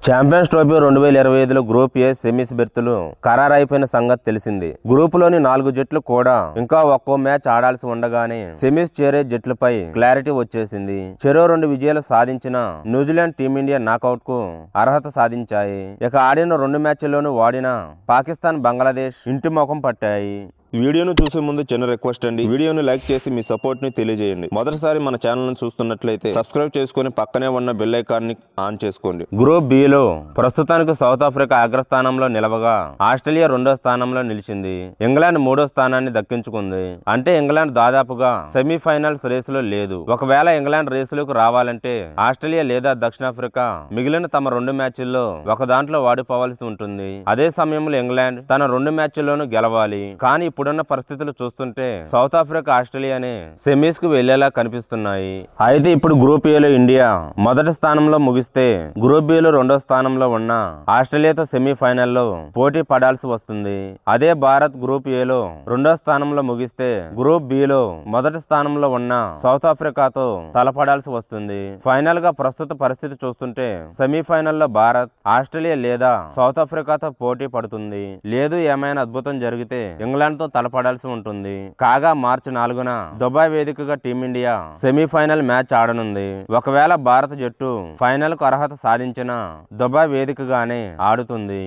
Champions trophy 2025లో group A semis బెర్తులు ఖరారైపోయిన సంగతి తెలిసింది. గ్రూపులోని 4 జట్లు కూడా ఇంకా ఒక్కో మ్యాచ్ ఆడాల్సి ఉండగానే సెమీస్ చేరే జట్లపై క్లారిటీ వచ్చేసింది. చెరో 2 విజయాలు సాధించిన న్యూజిలాండ్, టీమిండియా నాకౌట్ కు అర్హత సాధించాయి. ఇక ఆడిన 2 మ్యాచ్ల్లోనూ వాడిన పాకిస్తాన్, బంగ్లాదేశ్ ఇంటి ముఖం పట్టాయి. ఈ వీడియోను చూసే ముందు చిన్న రిక్వెస్ట్ అండి, వీడియోను లైక్ చేసి మీ సపోర్ట్ ని తెలియజేయండి. మొదటిసారి మన ఛానల్ ని చూస్తున్నట్లయితే సబ్స్క్రైబ్ చేసుకుని పక్కనే ఉన్న బెల్ ఐకాన్ ని ఆన్ చేసుకోండి. గ్రూప్ బి లో ప్రస్తుతానికి సౌత్ ఆఫ్రికా అగ్రస్థానంలో నిలవగా ఆస్ట్రేలియా 2వ స్థానంలో నిలిచింది. ఇంగ్లాండ్ 3వ స్థానాన్ని దక్కించుకుంది. అంటే ఇంగ్లాండ్ దాదాపుగా సెమీఫైనల్స్ రేసులో లేదు. ఒకవేళ ఇంగ్లాండ్ రేసులోకి రావాలంటే ఆస్ట్రేలియా లేదా దక్షిణాఫ్రికా మిగిలిన తమ 2 మ్యాచ్ల్లో ఒక దాంట్లో వాడిపోవాల్సి ఉంటుంది. అదే సమయంలో ఇంగ్లాండ్ తన 2 మ్యాచ్ల్లోనూ గెలవాలి. కానీ ఇప్పుడున్న పరిస్థితులు చూస్తుంటే సౌత్ ఆఫ్రికా, ఆస్ట్రేలియానే సెమీస్ కు వెళ్లేలా కనిపిస్తున్నాయి. అయితే ఇప్పుడు గ్రూప్ ఏలో ఇండియా మొదటి స్థానంలో ముగిస్తే గ్రూప్ బిలో 2వ స్థానంలో ఉన్న ఆస్ట్రేలియాతో సెమీఫైనల్లో పోటీ పడాల్సి వస్తుంది. అదే భారత్ గ్రూప్ ఏలో 2వ స్థానంలో ముగిస్తే గ్రూప్ బిలో మొదటి స్థానంలో ఉన్న సౌత్ ఆఫ్రికాతో తలపడాల్సి వస్తుంది. ఫైనల్ గా ప్రస్తుత పరిస్థితి చూస్తుంటే సెమీఫైనల్లో భారత్, ఆస్ట్రేలియా లేదా సౌత్ ఆఫ్రికాతో పోటీ పడుతుంది. లేదు ఏమైనా అద్భుతం జరిగితే ఇంగ్లాండ్ తో తలపడాల్సి ఉంటుంది. కాగా మార్చి 4న దుబాయ్ వేదికగా టీమిండియా సెమీఫైనల్ మ్యాచ్ ఆడనుంది. ఒకవేళ భారత జట్టు ఫైనల్ కు అర్హత సాధించిన దుబాయ్ వేదికగానే ఆడుతుంది.